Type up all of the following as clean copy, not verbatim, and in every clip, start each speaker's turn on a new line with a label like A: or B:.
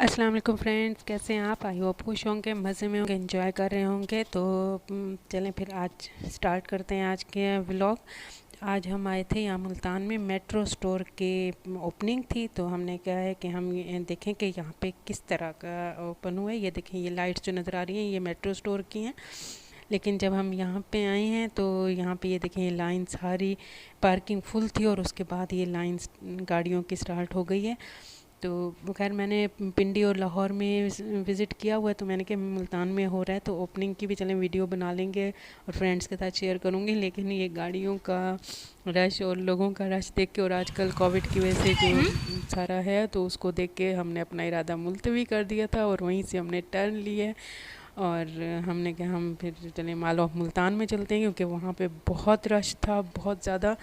A: अस्सलाम वालेकुम फ्रेंड्स, कैसे हैं आप? आई होप खुश होंगे, मज़े में होंगे, एंजॉय कर रहे होंगे। तो चलें फिर आज स्टार्ट करते हैं आज के व्लॉग। आज हम आए थे यहाँ मुल्तान में, मेट्रो स्टोर के ओपनिंग थी, तो हमने क्या है कि हम ये देखें कि यहाँ पे किस तरह का ओपन हुआ है। ये देखें, ये लाइट्स जो नज़र आ रही हैं ये मेट्रो स्टोर की हैं। लेकिन जब हम यहाँ पे आए हैं तो यहाँ पे ये देखें, ये लाइन सारी पार्किंग फुल थी और उसके बाद ये लाइंस गाड़ियों की स्टार्ट हो गई है। तो खैर मैंने पिंडी और लाहौर में विज़िट किया हुआ है, तो मैंने कहा मुल्तान में हो रहा है तो ओपनिंग की भी चलें वीडियो बना लेंगे और फ्रेंड्स के साथ शेयर करूँगी। लेकिन ये गाड़ियों का रश और लोगों का रश देख के और आजकल कोविड की वजह से जो सारा है तो उसको देख के हमने अपना इरादा मुलतवी कर दिया था और वहीं से हमने टर्न लिए और हमने कहा हम फिर चलें माल ऑफ मुल्तान में चलते हैं, क्योंकि वहाँ पे बहुत रश था, बहुत ज़्यादा।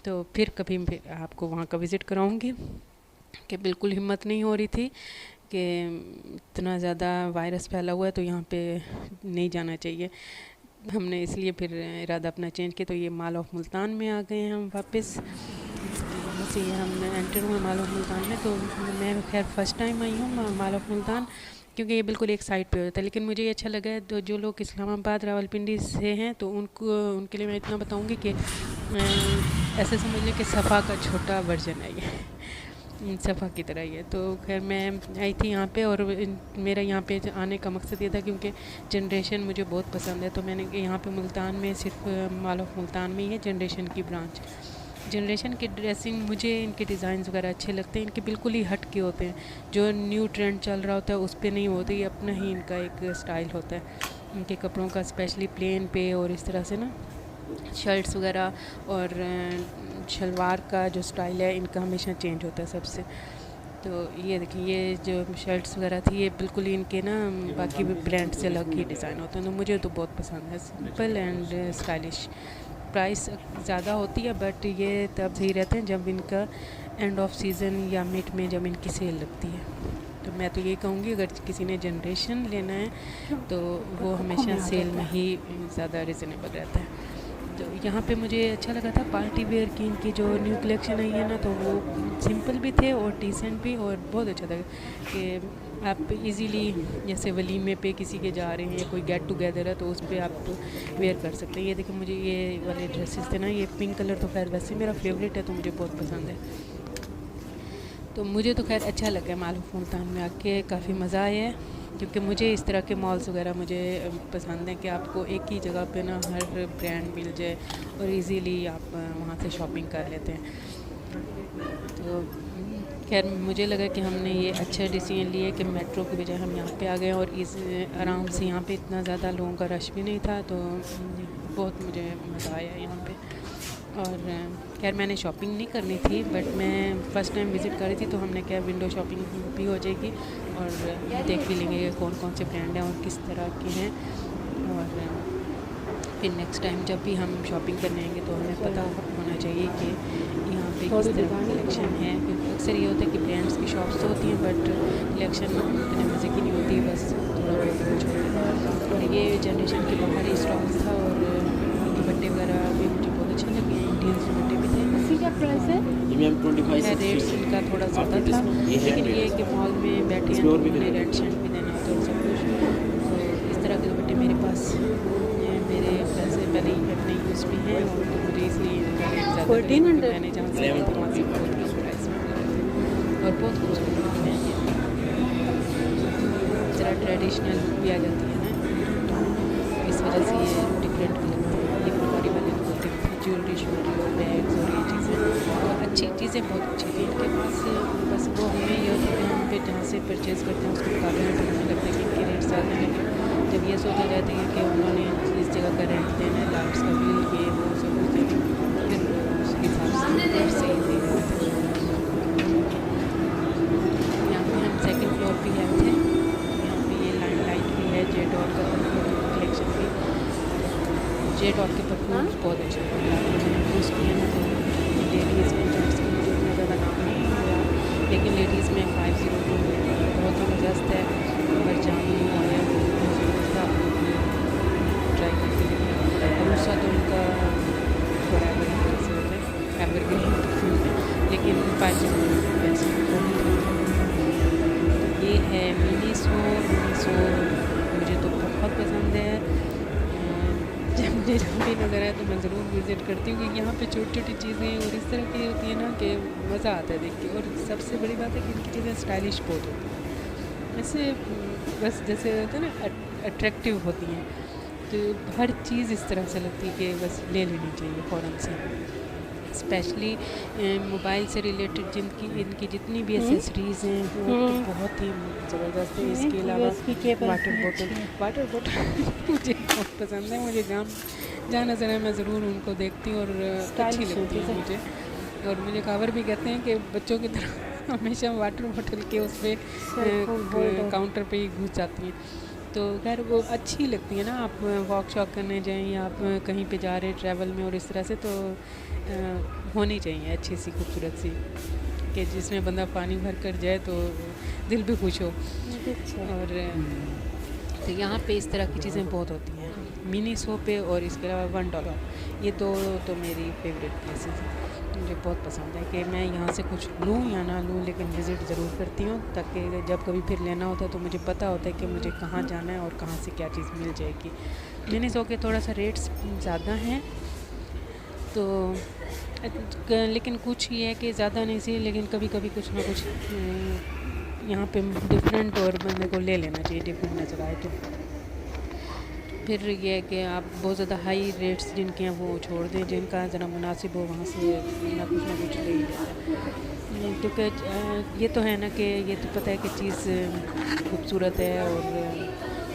A: तो फिर कभी फिर आपको वहाँ का विज़िट कराऊँगी कि बिल्कुल हिम्मत नहीं हो रही थी कि इतना ज़्यादा वायरस फैला हुआ है तो यहाँ पे नहीं जाना चाहिए। हमने इसलिए फिर इरादा अपना चेंज किया। तो ये माल ऑफ मुल्तान में आ गए हैं हम वापस। यहाँ से हम एंटर हुए माल ऑफ मुल्तान में। तो मैं खैर फ़र्स्ट टाइम आई हूँ माल ऑफ मुल्तान, क्योंकि ये बिल्कुल एक साइड पे होता है। लेकिन मुझे ये अच्छा लगा है। तो जो लोग इस्लामाबाद रावलपिंडी से हैं तो उनके लिए मैं इतना बताऊँगी कि ऐसे समझ लें कि सफ़ा का छोटा वर्जन है ये, सफ़ा की तरह ही है। तो खैर मैं आई थी यहाँ पे और मेरा यहाँ पे आने का मकसद ये था क्योंकि जनरेशन मुझे बहुत पसंद है। तो मैंने यहाँ पे मुल्तान में सिर्फ माल ऑफ मुल्तान में ही है जनरेशन की ब्रांच। जनरेशन की ड्रेसिंग मुझे इनके डिज़ाइन वगैरह अच्छे लगते हैं, इनके बिल्कुल ही हट के होते हैं। जो न्यू ट्रेंड चल रहा होता है उस पर नहीं होते, ये अपना ही इनका एक स्टाइल होता है इनके कपड़ों का, स्पेशली प्लेन पे और इस तरह से ना शर्ट्स वगैरह और शलवार का जो स्टाइल है इनका हमेशा चेंज होता है सबसे। तो ये देखिए, ये जो शर्ट्स वगैरह थी ये बिल्कुल ही इनके ना बाकी भी ब्रांड से अलग ही डिज़ाइन होते हैं। तो मुझे तो बहुत पसंद है, सिंपल एंड स्टाइलिश। प्राइस ज़्यादा होती है बट ये तब सही रहते हैं जब इनका एंड ऑफ सीज़न या मिड में जब इनकी सेल लगती है। तो मैं तो ये कहूँगी अगर किसी ने जनरेशन लेना है तो वो हमेशा सेल में ही ज़्यादा रिजनेबल रहता है। तो यहाँ पे मुझे अच्छा लगा था पार्टी वेयर की इनकी जो न्यू कलेक्शन आई है ना, तो वो सिंपल भी थे और डिसेंट भी और बहुत अच्छा था कि आप इजीली जैसे वलीमे पे किसी के जा रहे हैं या कोई गेट टुगेदर है तो उस पर आप वेयर कर सकते हैं। ये देखिए, मुझे ये वाले ड्रेसेस थे ना, ये पिंक कलर तो खैर वैसे मेरा फेवरेट है तो मुझे बहुत पसंद है। तो मुझे तो खैर अच्छा लगा माल ऑफ मुल्तान में आके, काफ़ी मज़ा आया है। क्योंकि मुझे इस तरह के मॉल्स वगैरह मुझे पसंद है कि आपको एक ही जगह पे ना हर ब्रांड मिल जाए और इजीली आप वहाँ से शॉपिंग कर लेते हैं। तो खैर मुझे लगा कि हमने ये अच्छा डिसीजन लिया कि मेट्रो की बजाय हम यहाँ पे आ गए और इस आराम से यहाँ पे इतना ज़्यादा लोगों का रश भी नहीं था। तो बहुत मुझे मज़ा आया यहाँ पे। और खैर मैंने शॉपिंग नहीं करनी थी बट मैं फ़र्स्ट टाइम विज़िट कर रही थी तो हमने क्या विंडो शॉपिंग भी हो जाएगी और देख भी लेंगे कौन कौन से ब्रांड हैं और किस तरह के हैं। और फिर नेक्स्ट टाइम जब भी हम शॉपिंग करने आएंगे तो हमें पता होना चाहिए कि यहाँ पे किस तरह की कलेक्शन है। क्योंकि अक्सर ये होता है कि ब्रांड्स की शॉप्स तो होती हैं बट कलेक्शन इतने मज़े की नहीं होती, बस थोड़ा बहुत कुछ होता है। और ये जनरेशन के बाहर ही स्टॉक्स था और दुपट्टे वगैरह भी मुझे बहुत अच्छे लगे, इंडियन दुपट्टे भी थे।
B: इसी क्या प्राइस है?
A: रेट्स इनका थोड़ा ज़्यादा था, लेकिन ये कि मॉल में बैठे हैं तो उन्हें रेंट शेंट भी देना होता है और सब कुछ। तो इस तरह के दुपट्टे मेरे पास मेरे पैसे पहले ही अपने यूज़ भी हैं और तो मुझे इसलिए इनका रेट ज़्यादा मैंने जहाँ से लिया था वहाँ से बहुत कम प्राइस में और बहुत खूबसूरत है। ज़रा ट्रेडिशनल भी आ जाती है ना, तो इस वजह से ये डिफरेंट भी लगते हैं। ये फुलवारी वाले होते हैं, ज्वेलरी श्वेलरी और बैग्स और ये चीज़ें तो अच्छी चीज़ें बहुत अच्छी थी इनके पास। बस वो हमें ये होता है कि हम फिर जहाँ से परचेज़ करते हैं उसके मुकाबले में हमें लगता है कि इनके रेट ज़्यादा हैं। लेकिन जब ये सोचा जाता है कि उन्होंने इस जगह का रेंट देना है, लाइट्स का बिल, ये वो सब कुछ देना, फिर उसके हिसाब से रेट सही दे देते हैं। यहाँ पे हम सेकंड फ्लोर पे आए थे। यहाँ पे ये लाइट भी है, जेट और का कलेक्शन भी, जेट और के परफ्यूम्स बहुत अच्छे हैं। यूज़ किए हैं तो लेडीज़ में जेंट्स में मुझे इतना ज़्यादा नाम नहीं हुआ, लेकिन लेडीज़ में 502 बहुत ज़बरदस्त है। पर जामुन है ट्राई करके देखना। और दूसरा तो उनका थोड़ा एवरग्रीन से होता है, एवरग्रीन परफ्यूम है, लेकिन 502 बेस्ट। ये है सो मुझे तो बहुत पसंद है। जब मुझे जहाँ भी नज़र आए तो मैं ज़रूर विज़िट करती हूँ, क्योंकि यहाँ पे छोटी छोटी चीज़ें और इस तरह की होती है ना कि मज़ा आता है देख के। और सबसे बड़ी बात है कि इनकी चीज़ें स्टाइलिश बहुत होती हैं, ऐसे बस जैसे होता है ना, अट्रैक्टिव होती हैं। तो हर चीज़ इस तरह से लगती है कि बस ले लेनी चाहिए फ़ौरन से। स्पेशली मोबाइल से रिलेटेड जिनकी इनकी जितनी भी एसेसरीज़ हैं वो तो बहुत ही ज़बरदस्त है। इसके अलावा वाटर बॉटल मुझे बहुत पसंद है। मुझे जहाँ नज़र है मैं ज़रूर उनको देखती हूँ और अच्छी लगती है मुझे। और मुझे कावर भी कहते हैं कि बच्चों की तरह हमेशा वाटर बॉटल के उस पर काउंटर पे ही घुस जाती हैं। तो खैर वो अच्छी लगती है ना, आप वॉक शॉक करने जाएं या आप कहीं पे जा रहे हैं ट्रैवल में और इस तरह से, तो होनी चाहिए अच्छी सी खूबसूरत सी, कि जिसमें बंदा पानी भर कर जाए तो दिल भी खुश हो। और तो यहाँ पे इस तरह की चीज़ें बहुत होती हैं, मिनी सो पे और इसके अलावा $1, ये दो तो मेरी फेवरेट प्लेसेस हैं। मुझे बहुत पसंद है कि मैं यहाँ से कुछ लूँ या ना लूँ, लेकिन विज़िट ज़रूर करती हूँ, ताकि जब कभी फिर लेना होता है तो मुझे पता होता है कि मुझे कहाँ जाना है और कहाँ से क्या चीज़ मिल जाएगी। मिनी सो के थोड़ा सा रेट्स ज़्यादा हैं, तो लेकिन कुछ ये है कि ज़्यादा नहीं सी, लेकिन कभी कभी कुछ ना कुछ यहाँ पे डिफरेंट और बंदे को ले लेना चाहिए, डिफरेंट नज़र आए तो। फिर ये है कि आप बहुत ज़्यादा हाई रेट्स जिनके हैं वो छोड़ दें, जिनका ज़रा मुनासिब हो वहाँ से ना कुछ ले ही लेना। क्योंकि ये तो है ना कि ये तो पता है कि चीज़ खूबसूरत है और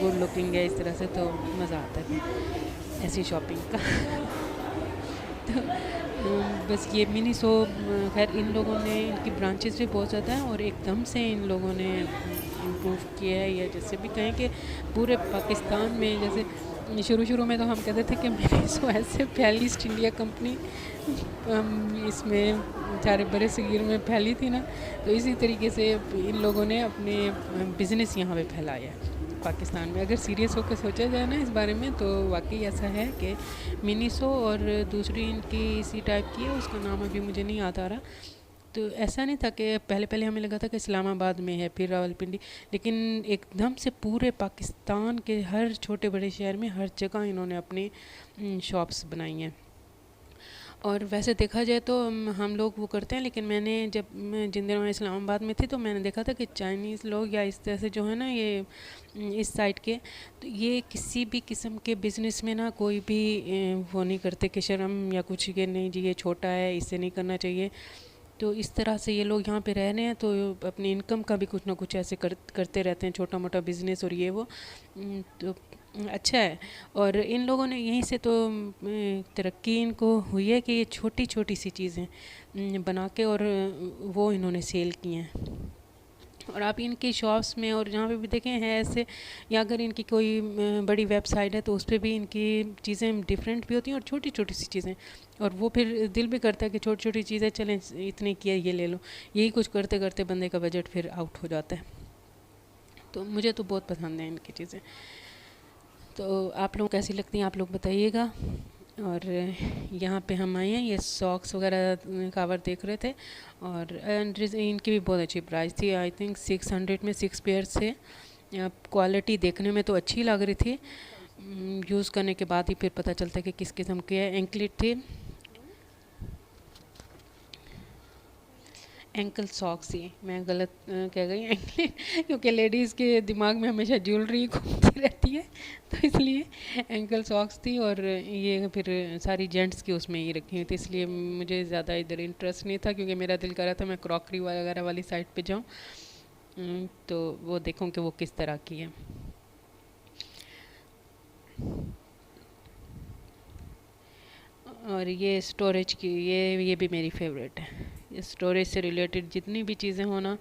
A: गुड लुकिंग है, इस तरह से तो मज़ा आता है ऐसी शॉपिंग का। तो बस ये मिनी सो, खैर इन लोगों ने, इनकी ब्रांचेस भी बहुत ज़्यादा हैं और एकदम से इन लोगों ने इम्प्रूव किया है, या जैसे भी कहें कि पूरे पाकिस्तान में, जैसे शुरू में तो हम कहते थे कि मिनी सो ऐसे फैली ईस्ट इंडिया कंपनी इसमें सारे बड़े सगीर में फैली थी ना, तो इसी तरीके से इन लोगों ने अपने बिज़नेस यहाँ पे फैलाया है पाकिस्तान में। अगर सीरियस होकर सोचा जाए ना इस बारे में, तो वाकई ऐसा है कि मिनीसो और दूसरी इनकी इसी टाइप की है, उसका नाम अभी मुझे नहीं याद आ रहा। तो ऐसा नहीं था कि पहले हमें लगा था कि इस्लामाबाद में है, फिर रावलपिंडी, लेकिन एकदम से पूरे पाकिस्तान के हर छोटे बड़े शहर में हर जगह इन्होंने अपनी शॉप्स बनाई हैं। और वैसे देखा जाए तो हम लोग वो करते हैं, लेकिन मैंने जब मैं जिन दिनों में इस्लामाबाद में थी तो मैंने देखा था कि चाइनीज़ लोग या इस तरह से जो है ना, ये इस साइड के, तो ये किसी भी किस्म के बिज़नेस में ना कोई भी वो नहीं करते कि शर्म या कुछ, कि नहीं जी ये छोटा है इससे नहीं करना चाहिए। तो इस तरह से ये लोग यहाँ पे रह रहे हैं, तो अपनी इनकम का भी कुछ ना कुछ ऐसे करते रहते हैं, छोटा मोटा बिज़नेस और ये वो। तो अच्छा है। और इन लोगों ने यहीं से तो तरक्की इनको हुई है कि ये छोटी छोटी सी चीज़ें बना के और वो इन्होंने सेल की हैं। और आप इनकी शॉप्स में और जहाँ पे भी देखें हैं ऐसे, या अगर इनकी कोई बड़ी वेबसाइट है तो उस पर भी इनकी चीज़ें डिफरेंट भी होती हैं और छोटी छोटी सी चीज़ें, और वो फिर दिल भी करता है कि छोटी छोटी चीज़ें चलें, इतनी किया ये ले लो, यही कुछ करते करते बंदे का बजट फिर आउट हो जाता है। तो मुझे तो बहुत पसंद है इनकी चीज़ें। तो आप लोग कैसी लगती हैं आप लोग बताइएगा। और यहाँ पे हम आए हैं, ये सॉक्स वगैरह कावर देख रहे थे, और इनकी भी बहुत अच्छी प्राइस थी। आई थिंक 600 में 6 पेयर्स थे। क्वालिटी देखने में तो अच्छी लग रही थी, यूज़ करने के बाद ही फिर पता चलता है कि किस किस्म के एंकलेट थे, एंकल सॉक्स ही, मैं गलत कह गई एंकलेट, क्योंकि लेडीज़ के दिमाग में हमेशा ज्वेलरी घूमती रहती है, तो इसलिए एंकल सॉक्स थी। और ये फिर सारी जेंट्स की उसमें ही रखी हुई थी, इसलिए मुझे ज़्यादा इधर इंटरेस्ट नहीं था, क्योंकि मेरा दिल कर रहा था मैं क्रॉकरी वगैरह वाली साइड पे जाऊँ, तो वो देखूँ कि वो किस तरह की है। और ये स्टोरेज की, ये भी मेरी फेवरेट है। स्टोरेज से रिलेटेड जितनी भी चीज़ें होना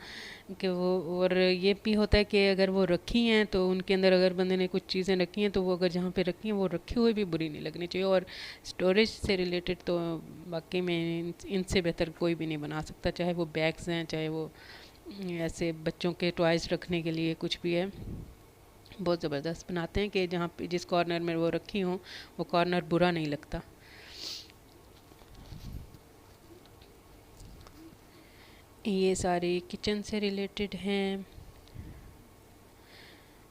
A: कि वो, और ये भी होता है कि अगर वो रखी हैं तो उनके अंदर अगर बंदे ने कुछ चीज़ें रखी हैं तो वो अगर जहाँ पे रखी हैं वो रखी हुई भी बुरी नहीं लगनी चाहिए। और स्टोरेज से रिलेटेड तो वाकई में इनसे बेहतर कोई भी नहीं बना सकता, चाहे वो बैग्स हैं, चाहे वो ऐसे बच्चों के टॉयज़ रखने के लिए कुछ भी है, बहुत ज़बरदस्त बनाते हैं कि जहाँ पे जिस कॉर्नर में वो रखी हों वो कॉर्नर बुरा नहीं लगता। ये सारे किचन से रिलेटेड हैं।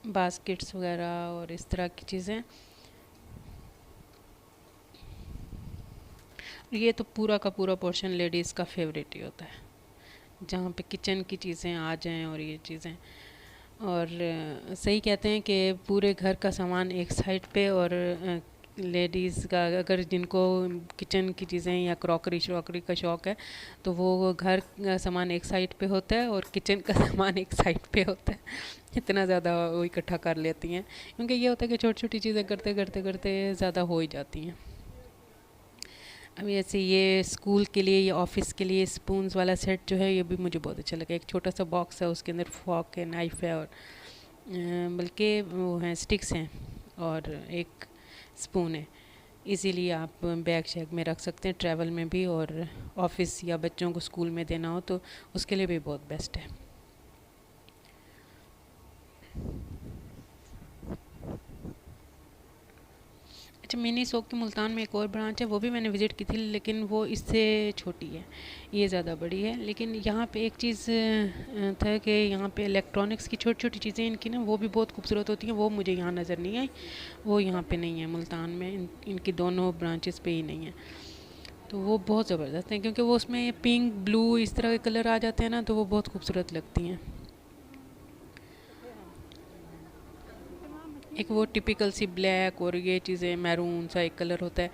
A: बास्केट्स वगैरह और इस तरह की चीज़ें। ये तो पूरा का पूरा पोर्शन लेडीज़ का फेवरेट ही होता है, जहाँ पे किचन की चीज़ें आ जाएं और ये चीज़ें। और सही कहते हैं कि पूरे घर का सामान एक साइड पे, और लेडीज़ का अगर जिनको किचन की चीज़ें या क्रॉकरी श्रॉकरी का शौक़ है तो वो घर का सामान एक साइड पे होता है और किचन का सामान एक साइड पे होता है। इतना ज़्यादा वो इकट्ठा कर लेती हैं, क्योंकि ये होता है कि छोटी छोटी चीज़ें करते करते करते ज़्यादा हो ही जाती हैं। अभी ऐसे ये स्कूल के लिए या ऑफिस के लिए स्पून्स वाला सेट जो है, ये भी मुझे बहुत अच्छा लगा। एक छोटा सा बॉक्स है, उसके अंदर फॉक है, नाइफ है, और बल्कि वो हैं स्टिक्स हैं, और एक स्पून है। इजीली आप बैग शैग में रख सकते हैं, ट्रैवल में भी, और ऑफिस या बच्चों को स्कूल में देना हो तो उसके लिए भी बहुत बेस्ट है। अच्छा, मिनी सोक की मुल्तान में एक और ब्रांच है, वो भी मैंने विज़िट की थी, लेकिन वो इससे छोटी है, ये ज़्यादा बड़ी है। लेकिन यहाँ पे एक चीज़ था कि यहाँ पे इलेक्ट्रॉनिक्स की छोटी छोटी चीज़ें इनकी ना वो भी बहुत खूबसूरत होती हैं, वो मुझे यहाँ नज़र नहीं आई। वो यहाँ पे नहीं है मुल्तान में, इनकी दोनों ब्रांचेस पे ही नहीं है। तो वो बहुत ज़बरदस्त हैं, क्योंकि वो उसमें पिंक ब्लू इस तरह के कलर आ जाते हैं ना, तो वो बहुत खूबसूरत लगती हैं। एक वो टिपिकल सी ब्लैक और ये चीज़ें मैरून सा एक कलर होता है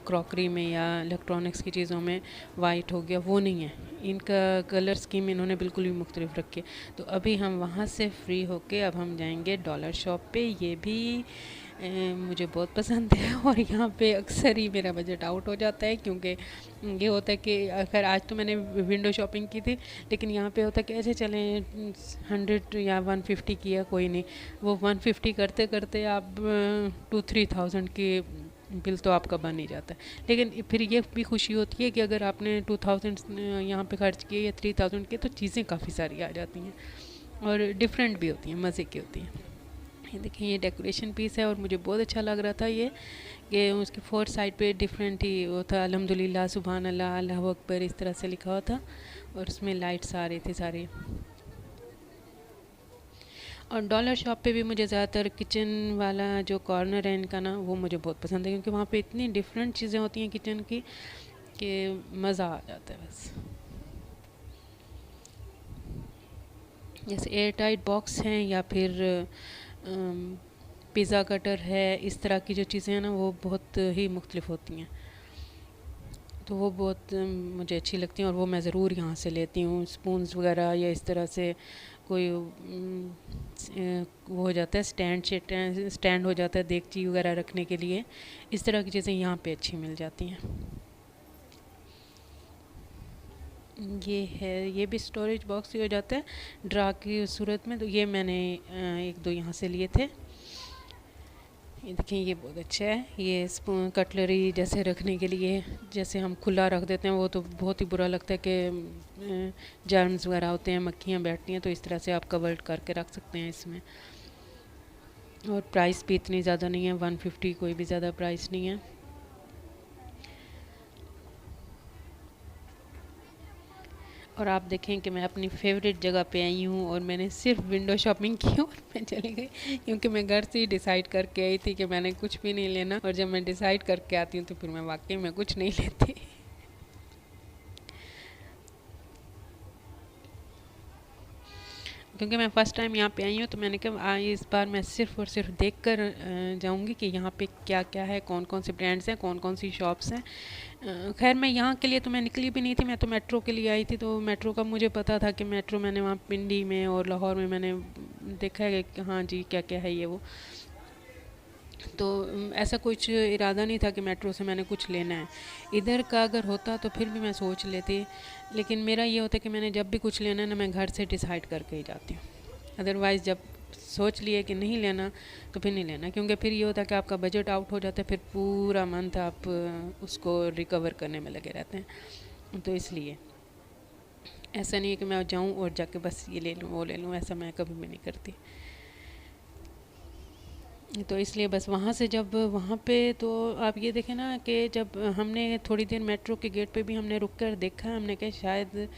A: क्रॉकरी में या इलेक्ट्रॉनिक्स की चीज़ों में, वाइट हो गया, वो नहीं है। इनका कलर स्कीम इन्होंने बिल्कुल भी मुख्तलिफ रखी है। तो अभी हम वहाँ से फ्री होके अब हम जाएंगे डॉलर शॉप पे। ये भी मुझे बहुत पसंद है, और यहाँ पे अक्सर ही मेरा बजट आउट हो जाता है, क्योंकि ये होता है कि अगर आज तो मैंने विंडो शॉपिंग की थी, लेकिन यहाँ पे होता है कि ऐसे चलें 100 या 150 किया, कोई नहीं, वो 150 करते करते आप 2-3 थाउजेंड की बिल तो आपका बन ही जाता है। लेकिन फिर ये भी खुशी होती है कि अगर आपने 2000 यहाँ पे खर्च किए या 3000 किए, तो चीज़ें काफ़ी सारी आ जाती हैं और डिफरेंट भी होती हैं, मज़े की होती हैं। ये देखिए, ये डेकोरेशन पीस है और मुझे बहुत अच्छा लग रहा था ये उसके फोर साइड पे डिफरेंट ही वो था, अल्हम्दुलिल्लाह, सुभान अल्लाह, अल्लाहु अकबर, इस तरह से लिखा हुआ था, और उसमें लाइट्स आ रही थी सारी। और डॉलर शॉप पे भी मुझे ज़्यादातर किचन वाला जो कॉर्नर है इनका ना, वो मुझे बहुत पसंद है, क्योंकि वहाँ पे इतनी डिफरेंट चीज़ें होती हैं किचन की कि मज़ा आ जाता है बस। जैसे एयर टाइट बॉक्स हैं या फिर पिज़्ज़ा कटर है, इस तरह की जो चीज़ें हैं ना, वो बहुत ही मुख्तलिफ होती हैं, तो वो बहुत मुझे अच्छी लगती हैं, और वो मैं ज़रूर यहाँ से लेती हूँ। स्पून्स वगैरह या इस तरह से कोई वो हो जाता है स्टैंड हो जाता है देगची वगैरह रखने के लिए, इस तरह की चीज़ें यहाँ पे अच्छी मिल जाती हैं। ये है, ये भी स्टोरेज बॉक्स ही हो जाता है ड्रा की सूरत में, तो ये मैंने एक दो यहाँ से लिए थे। ये देखें, ये बहुत अच्छा है, ये स्पून कटलरी जैसे रखने के लिए, जैसे हम खुला रख देते हैं वो तो बहुत ही बुरा लगता है कि जर्म्स वगैरह होते हैं, मक्खियाँ बैठती हैं, तो इस तरह से आप कवर्ड करके रख सकते हैं इसमें। और प्राइस भी इतनी ज़्यादा नहीं है, 150 कोई भी ज़्यादा प्राइस नहीं है। और आप देखें कि मैं अपनी फेवरेट जगह पे आई हूँ और मैंने सिर्फ विंडो शॉपिंग की और मैं चली गई, क्योंकि मैं घर से ही डिसाइड करके आई थी कि मैंने कुछ भी नहीं लेना, और जब मैं डिसाइड करके आती हूँ तो फिर मैं वाकई में कुछ नहीं लेती। क्योंकि मैं फ़र्स्ट टाइम यहाँ पे आई हूँ, तो मैंने कहा इस बार मैं सिर्फ़ और सिर्फ देख कर जाऊँगी कि यहाँ पे क्या क्या है, कौन कौन से ब्रांड्स हैं, कौन कौन सी शॉप्स हैं। खैर, मैं यहाँ के लिए तो मैं निकली भी नहीं थी, मैं तो मेट्रो के लिए आई थी, तो मेट्रो का मुझे पता था कि मेट्रो मैंने वहाँ पिंडी में और लाहौर में मैंने देखा है कि हाँ जी, क्या क्या है ये वो। तो ऐसा कुछ इरादा नहीं था कि मेट्रो से मैंने कुछ लेना है। इधर का अगर होता तो फिर भी मैं सोच लेती, लेकिन मेरा ये होता है कि मैंने जब भी कुछ लेना है ना, मैं घर से डिसाइड करके ही जाती हूँ। अदरवाइज़ जब सोच लिए कि नहीं लेना तो फिर नहीं लेना, क्योंकि फिर ये होता है कि आपका बजट आउट हो जाता है, फिर पूरा मंथ आप उसको रिकवर करने में लगे रहते हैं। तो इसलिए ऐसा नहीं है कि मैं जाऊँ और जाके बस ये ले लूँ वो ले लूँ, ऐसा मैं कभी भी नहीं करती। तो इसलिए बस वहाँ से जब वहाँ पे तो आप ये देखें ना कि जब हमने थोड़ी देर मेट्रो के गेट पे भी हमने रुक कर देखा, हमने कहा शायद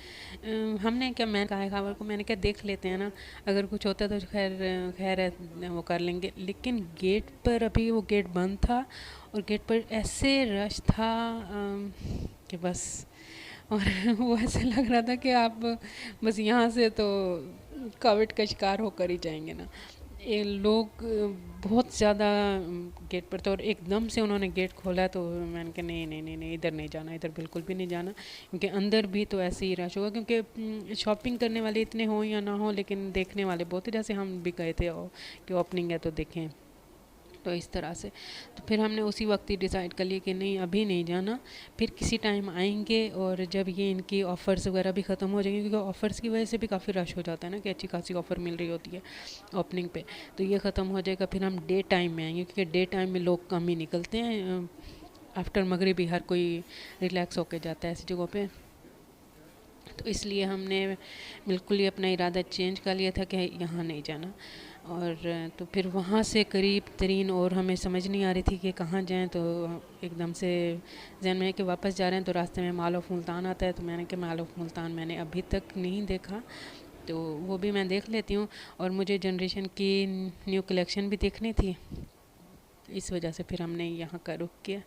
A: हमने क्या, मैं कहा खबर को, मैंने कहा देख लेते हैं ना, अगर कुछ होता तो खैर खैर है वो कर लेंगे। लेकिन गेट पर अभी वो गेट बंद था और गेट पर ऐसे रश था कि बस, और वो ऐसे लग रहा था कि आप बस यहाँ से तो कोविड का शिकार होकर ही जाएंगे ना। ये लोग बहुत ज़्यादा गेट पर थे और एकदम से उन्होंने गेट खोला तो मैंने कहा नहीं नहीं नहीं नहीं, इधर नहीं जाना, इधर बिल्कुल भी नहीं जाना, क्योंकि अंदर भी तो ऐसे ही रश होगा, क्योंकि शॉपिंग करने वाले इतने हों या ना हो, लेकिन देखने वाले बहुत थे। जैसे हम भी गए थे कि ओपनिंग है तो देखें, तो इस तरह से। तो फिर हमने उसी वक्त ही डिसाइड कर लिया कि नहीं अभी नहीं जाना, फिर किसी टाइम आएंगे, और जब ये इनकी ऑफ़र्स वगैरह भी ख़त्म हो जाएंगे, क्योंकि ऑफ़र्स की वजह से भी काफ़ी रश हो जाता है ना, कि अच्छी खासी ऑफ़र मिल रही होती है ओपनिंग पे। तो ये ख़त्म हो जाएगा, फिर हम डे टाइम में आएंगे, क्योंकि डे टाइम में लोग कम ही निकलते हैं। आफ्टर मगरिब ही हर कोई रिलैक्स होके जाता है ऐसी जगहों पे। तो इसलिए हमने बिल्कुल ही अपना इरादा चेंज कर लिया था कि यहाँ नहीं जाना। और तो फिर वहाँ से करीब तरीन और हमें समझ नहीं आ रही थी कि कहाँ जाएं, तो एकदम से जहन में है कि वापस जा रहे हैं, तो रास्ते में माल ऑफ मुल्तान आता है, तो मैंने कहा माल ऑफ मुल्तान मैंने अभी तक नहीं देखा, तो वो भी मैं देख लेती हूँ, और मुझे जनरेशन की न्यू कलेक्शन भी देखनी थी, इस वजह से फिर हमने यहाँ का रुख किया।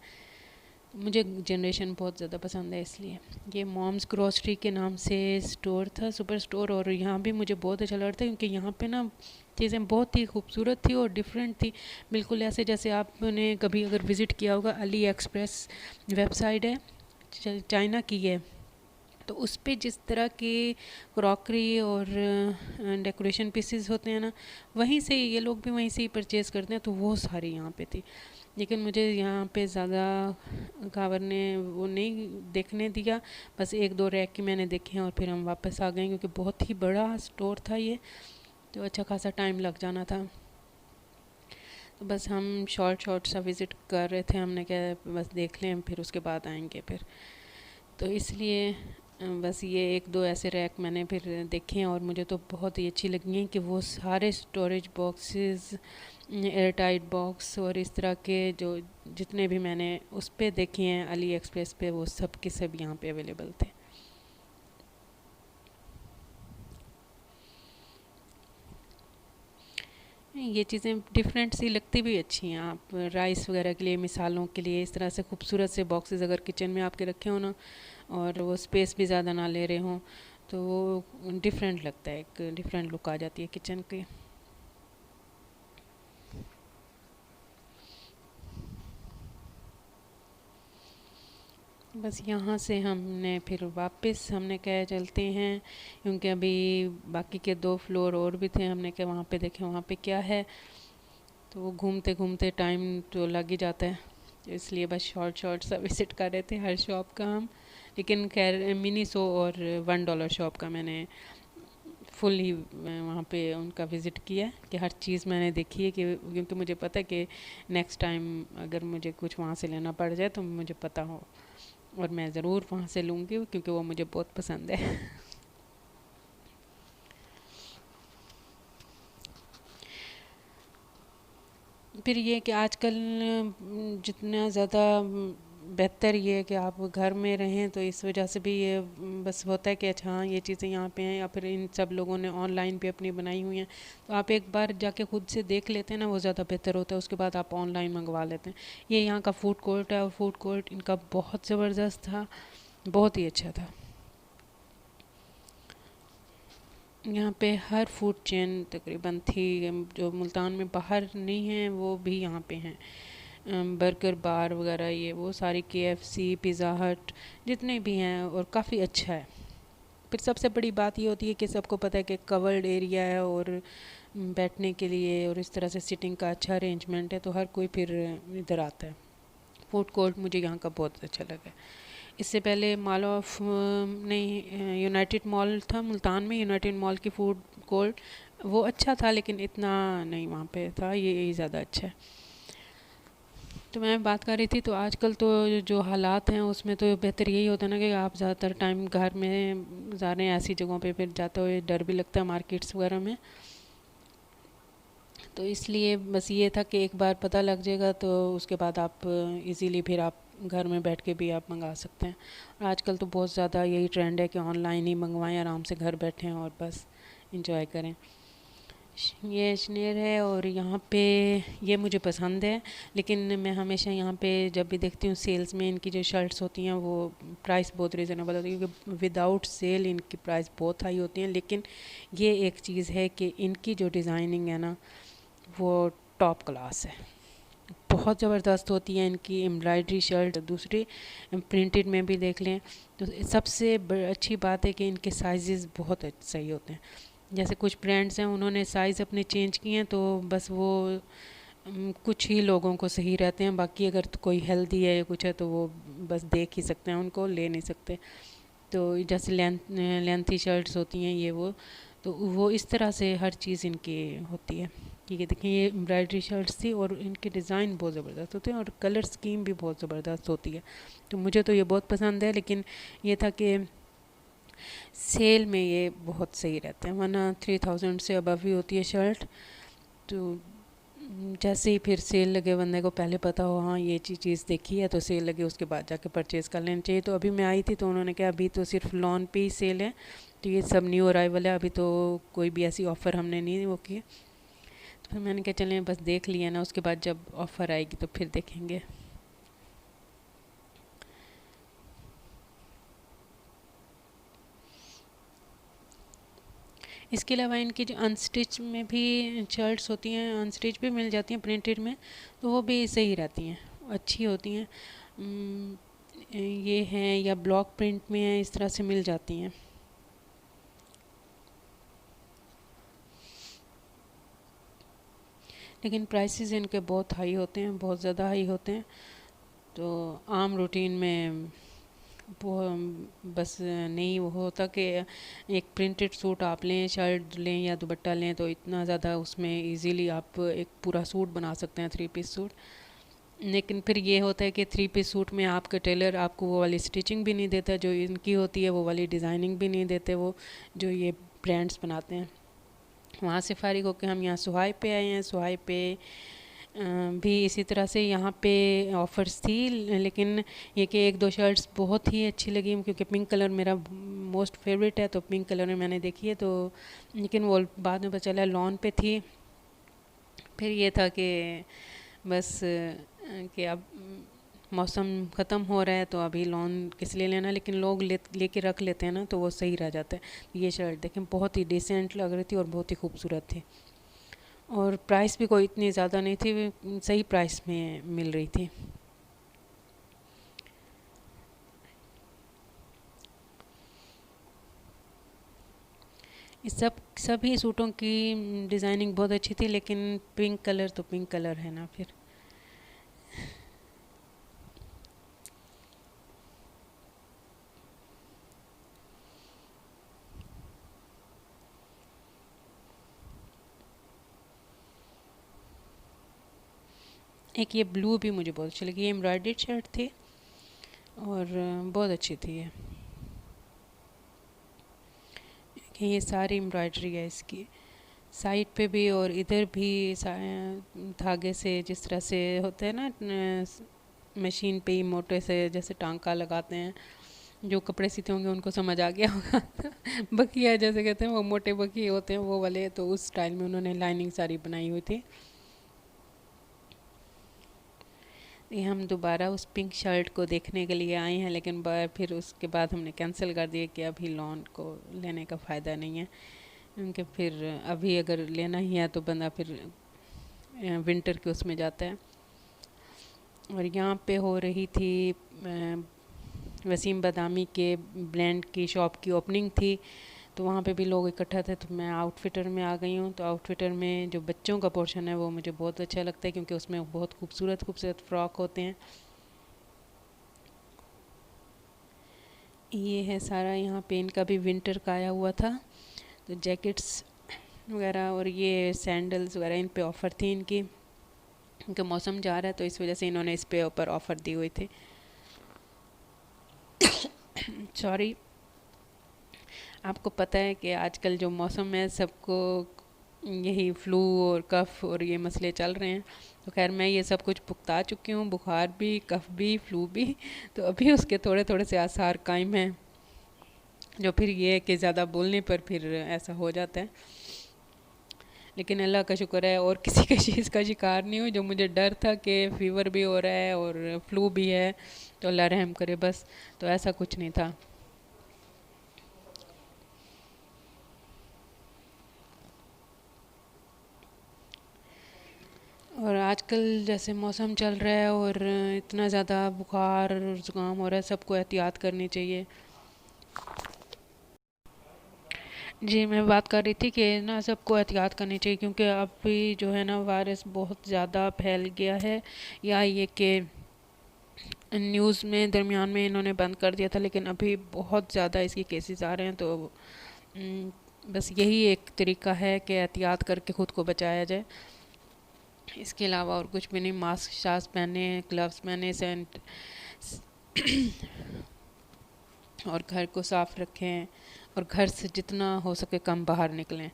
A: मुझे जनरेशन बहुत ज़्यादा पसंद है, इसलिए ये मॉम्स ग्रोसरी के नाम से स्टोर था, सुपर स्टोर, और यहाँ भी मुझे बहुत अच्छा लग रहा था, क्योंकि यहाँ पे ना चीज़ें बहुत ही खूबसूरत थी और डिफरेंट थी, बिल्कुल ऐसे जैसे आपने कभी अगर विज़िट किया होगा। अली एक्सप्रेस वेबसाइट है, चाइना की है, तो उस पे जिस तरह के क्रॉकरी और डेकोरेशन पीसेस होते हैं ना, वहीं से ये लोग भी वहीं से ही परचेज़ करते हैं, तो वो सारी यहाँ पे थी। लेकिन मुझे यहाँ पे ज़्यादा खबर ने वो नहीं देखने दिया, बस एक दो रैक की मैंने देखे और फिर हम वापस आ गए, क्योंकि बहुत ही बड़ा स्टोर था ये, तो अच्छा खासा टाइम लग जाना था। तो बस हम शॉर्ट सा विज़िट कर रहे थे, हमने क्या बस देख लें फिर उसके बाद आएंगे फिर, तो इसलिए बस ये एक दो ऐसे रैक मैंने फिर देखे हैं, और मुझे तो बहुत ही अच्छी लगी हैं कि वो सारे storage boxes, air tight box और इस तरह के जो जितने भी मैंने उस पे देखे हैं अली एक्सप्रेस पे, वो सब के सब यहाँ पे अवेलेबल थे। ये चीज़ें डिफरेंट सी लगती भी अच्छी हैं। आप राइस वगैरह के लिए, मिसालों के लिए, इस तरह से खूबसूरत से बॉक्सेस अगर किचन में आपके रखे हो ना, और वो स्पेस भी ज़्यादा ना ले रहे हों, तो वो डिफरेंट लगता है, एक डिफरेंट लुक आ जाती है किचन की। बस यहाँ से हमने फिर वापस हमने कहा चलते हैं, क्योंकि अभी बाकी के दो फ्लोर और भी थे, हमने कहा वहाँ पे देखें वहाँ पे क्या है, तो वो घूमते घूमते टाइम तो लग ही जाता है, तो इसलिए बस शॉर्ट सा विज़िट कर रहे थे हर शॉप का हम। लेकिन खैर मिनीसो और $1 शॉप का मैंने फुल ही वहाँ पे उनका विज़िट किया, कि हर चीज़ मैंने देखी है, कि क्योंकि मुझे पता है कि नेक्स्ट टाइम अगर मुझे कुछ वहाँ से लेना पड़ जाए तो मुझे पता हो, और मैं ज़रूर वहाँ से लूँगी, क्योंकि वो मुझे बहुत पसंद है। फिर ये कि आजकल जितना ज़्यादा बेहतर ये है कि आप घर में रहें, तो इस वजह से भी ये बस होता है कि अच्छा हाँ ये चीज़ें यहाँ पे हैं, या फिर इन सब लोगों ने ऑनलाइन पे अपनी बनाई हुई हैं, तो आप एक बार जाके खुद से देख लेते हैं ना, वो ज़्यादा बेहतर होता है, उसके बाद आप ऑनलाइन मंगवा लेते हैं। ये यहाँ का फूड कोर्ट है, और फूड कोर्ट इनका बहुत ज़बरदस्त था, बहुत ही अच्छा था। यहाँ पे हर फूड चेन तकरीबन थी, जो मुल्तान में बाहर नहीं है वो भी यहाँ पे हैं। बर्गर बार वगैरह, ये वो सारी, KFC, पिज़्ज़ा हट, जितने भी हैं, और काफ़ी अच्छा है। फिर सबसे बड़ी बात ये होती है कि सबको पता है कि कवर्ड एरिया है, और बैठने के लिए और इस तरह से सिटिंग का अच्छा अरेंजमेंट है, तो हर कोई फिर इधर आता है। फूड कोर्ट मुझे यहाँ का बहुत अच्छा लगा। इससे पहले मॉल ऑफ नहीं, यूनाइटेड मॉल था मुल्तान में, यूनाइटेड मॉल की फूड कोर्ट, वो अच्छा था, लेकिन इतना नहीं वहाँ पे था, ये ज़्यादा अच्छा है। तो मैं बात कर रही थी, तो आजकल तो जो हालात हैं उसमें तो बेहतर यही होता है ना कि आप ज़्यादातर टाइम घर में जा रहे हैं, ऐसी जगहों पे फिर जाते हुए डर भी लगता है मार्केट्स वगैरह में। तो इसलिए बस ये था कि एक बार पता लग जाएगा तो उसके बाद आप इजीली फिर आप घर में बैठ के भी आप मंगा सकते हैं। और आजकल तो बहुत ज़्यादा यही ट्रेंड है कि ऑनलाइन ही मंगवाएं, आराम से घर बैठें और बस इंजॉय करें। ये शनेर है और यहाँ पे ये मुझे पसंद है, लेकिन मैं हमेशा यहाँ पे जब भी देखती हूँ सेल्स में इनकी जो शर्ट्स होती हैं वो प्राइस बहुत रीज़नेबल होती है, क्योंकि विदाउट सेल इनकी प्राइस बहुत हाई होती हैं। लेकिन ये एक चीज़ है कि इनकी जो डिज़ाइनिंग है ना वो टॉप क्लास है, बहुत ज़बरदस्त होती है इनकी एम्ब्रॉयडरी शर्ट। दूसरी प्रिंटेड में भी देख लें तो सबसे अच्छी बात है कि इनके साइज़ बहुत सही होते हैं। जैसे कुछ ब्रांड्स हैं उन्होंने साइज़ अपने चेंज किए हैं तो बस वो कुछ ही लोगों को सही रहते हैं, बाकी अगर तो कोई हेल्दी है या कुछ है तो वो बस देख ही सकते हैं, उनको ले नहीं सकते। तो जैसे लेंथी शर्ट्स होती हैं ये तो वो इस तरह से हर चीज़ इनकी होती है। ठीक है, देखिए ये एम्ब्रॉयडरी शर्ट्स थी और इनके डिज़ाइन बहुत ज़बरदस्त होते हैं और कलर स्कीम भी बहुत ज़बरदस्त होती है, तो मुझे तो ये बहुत पसंद है। लेकिन ये था कि सेल में ये बहुत सही रहते हैं, वरना 3000 से अबव ही होती है शर्ट। तो जैसे ही फिर सेल लगे, बंदे को पहले पता हो हाँ ये चीज़ देखी है तो सेल लगे उसके बाद जाके परचेज़ कर लेना चाहिए। तो अभी मैं आई थी तो उन्होंने कहा अभी तो सिर्फ लॉन पे ही सेल है, तो ये सब न्यू अराइवल है, अभी तो कोई भी ऐसी ऑफ़र हमने नहीं वो की। तो फिर मैंने कहा चलें बस देख लिया ना, उसके बाद जब ऑफ़र आएगी तो फिर देखेंगे। इसके अलावा इनकी जो अनस्टिच में भी शर्ट्स होती हैं, अनस्टिच भी मिल जाती हैं प्रिंटेड में, तो वो भी सही रहती हैं, अच्छी होती हैं। ये हैं या ब्लॉक प्रिंट में है, इस तरह से मिल जाती हैं। लेकिन प्राइसेस इनके बहुत हाई होते हैं, बहुत ज़्यादा हाई होते हैं। तो आम रूटीन में वो बस नहीं वो होता कि एक प्रिंटेड सूट आप लें, शर्ट लें या दुपट्टा लें तो इतना ज़्यादा उसमें इजीली आप एक पूरा सूट बना सकते हैं, 3 पीस सूट। लेकिन फिर ये होता है कि 3 पीस सूट में आपका टेलर आपको वो वाली स्टिचिंग भी नहीं देता जो इनकी होती है, वो वाली डिज़ाइनिंग भी नहीं देते वो जो ये ब्रांड्स बनाते हैं। वहाँ से फारिग होकर हम यहाँ सुहाई पे आए हैं। सुहाई पे भी इसी तरह से यहाँ पे ऑफ़र्स थी, लेकिन ये कि एक दो शर्ट्स बहुत ही अच्छी लगी, क्योंकि पिंक कलर मेरा मोस्ट फेवरेट है तो पिंक कलर में मैंने देखी है। तो लेकिन वो बाद में पता चला लॉन पे थी। फिर ये था कि बस कि अब मौसम ख़त्म हो रहा है तो अभी लॉन किस लिए लेना, लेकिन लोग लेके रख लेते हैं ना तो वो सही रह जाता है। ये शर्ट देखें बहुत ही डिसेंट लग रही थी और बहुत ही खूबसूरत थी, और प्राइस भी कोई इतनी ज़्यादा नहीं थी, सही प्राइस में मिल रही थी। इस सभी सूटों की डिज़ाइनिंग बहुत अच्छी थी, लेकिन पिंक कलर तो पिंक कलर है ना। फिर एक ये ब्लू भी मुझे बहुत अच्छी लगी, ये एम्ब्रॉयडर्ड शर्ट थी और बहुत अच्छी थी ये सारी एम्ब्रॉयडरी है इसकी साइड पे भी और इधर भी धागे से जिस तरह से होते हैं ना मशीन पे ही मोटे से जैसे टांका लगाते हैं, जो कपड़े सीते होंगे उनको समझ आ गया होगा बकिया जैसे कहते हैं, वो मोटे बकिए होते हैं वो वाले, तो उस स्टाइल में उन्होंने लाइनिंग सारी बनाई हुई थी। ये हम दोबारा उस पिंक शर्ट को देखने के लिए आए हैं, लेकिन फिर उसके बाद हमने कैंसिल कर दिया कि अभी लॉन को लेने का फ़ायदा नहीं है, क्योंकि फिर अभी अगर लेना ही है तो बंदा फिर विंटर के उसमें जाता है। और यहाँ पे हो रही थी वसीम बदामी के ब्रांड की शॉप की ओपनिंग थी, तो वहाँ पे भी लोग इकट्ठा थे, तो मैं आउटफिटर में आ गई हूँ। तो आउटफिटर में जो बच्चों का पोर्शन है वो मुझे बहुत अच्छा लगता है, क्योंकि उसमें बहुत खूबसूरत खूबसूरत फ्रॉक होते हैं। ये है सारा, यहाँ पे इनका भी विंटर का आया हुआ था, तो जैकेट्स वगैरह और ये सैंडल्स वगैरह इन पे ऑफ़र थी इनकी, क्योंकि मौसम जा रहा है तो इस वजह से इन्होंने इस पे ऊपर ऑफ़र दी हुई थी। सॉरी, आपको पता है कि आजकल जो मौसम है सबको यही फ्लू और कफ़ और ये मसले चल रहे हैं। तो खैर मैं ये सब कुछ भुगता चुकी हूँ, बुखार भी, कफ़ भी, फ्लू भी। तो अभी उसके थोड़े थोड़े से आसार कायम हैं, जो फिर ये है कि ज़्यादा बोलने पर फिर ऐसा हो जाता है। लेकिन अल्लाह का शुक्र है और किसी के चीज़ का शिकार नहीं हुई। जो मुझे डर था कि फ़ीवर भी हो रहा है और फ्लू भी है, तो अल्लाह रहम करे बस, तो ऐसा कुछ नहीं था। और आजकल जैसे मौसम चल रहा है और इतना ज़्यादा बुखार और ज़ुकाम हो रहा है, सबको एहतियात करनी चाहिए। जी, मैं बात कर रही थी कि ना सबको एहतियात करनी चाहिए, क्योंकि अभी जो है ना वायरस बहुत ज़्यादा फैल गया है। या ये कि न्यूज़ में दरमियान में इन्होंने बंद कर दिया था, लेकिन अभी बहुत ज़्यादा इसके केसेस आ रहे हैं। तो उम, बस यही एक तरीका है कि एहतियात करके ख़ुद को बचाया जाए। इसके अलावा और कुछ भी नहीं। मास्क शास्क पहने, ग्लव्स पहने, और घर को साफ़ रखें, और घर से जितना हो सके कम बाहर निकलें।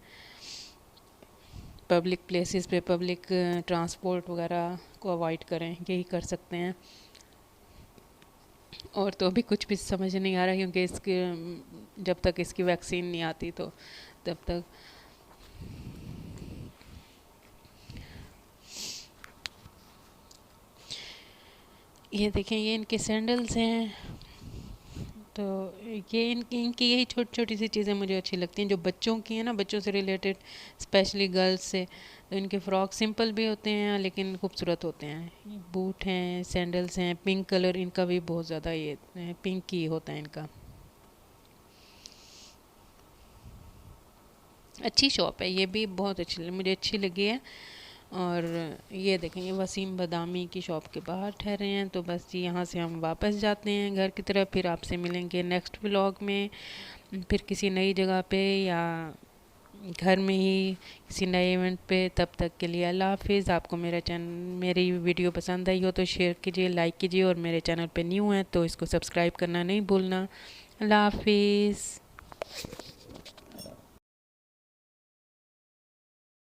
A: पब्लिक प्लेसेस पे, पब्लिक ट्रांसपोर्ट वगैरह को अवॉइड करें, यही कर सकते हैं। और तो अभी कुछ भी समझ नहीं आ रहा, क्योंकि इसके जब तक इसकी वैक्सीन नहीं आती तो तब तक। ये देखें, ये इनके सैंडल्स हैं। तो ये इनकी इनकी यही छोटी छोटी सी चीज़ें मुझे अच्छी लगती हैं, जो बच्चों की हैं ना, बच्चों से रिलेटेड, स्पेशली गर्ल्स से। तो इनके फ़्रॉक सिंपल भी होते हैं लेकिन खूबसूरत होते हैं। बूट हैं, सैंडल्स हैं, पिंक कलर इनका भी बहुत ज़्यादा, ये पिंक ही होता है इनका। अच्छी शॉप है, ये भी बहुत अच्छी मुझे अच्छी लगी है। और ये देखें, ये वसीम बदामी की शॉप के बाहर ठहरे हैं। तो बस यहाँ से हम वापस जाते हैं घर की तरफ। फिर आपसे मिलेंगे नेक्स्ट व्लॉग में, फिर किसी नई जगह पे या घर में ही किसी नए इवेंट पे। तब तक के लिए अल्लाह हाफिज़। आपको मेरी वीडियो पसंद आई हो तो शेयर कीजिए, लाइक कीजिए, और मेरे चैनल पे न्यू है तो इसको सब्सक्राइब करना नहीं भूलना। अल्लाह हाफिज़।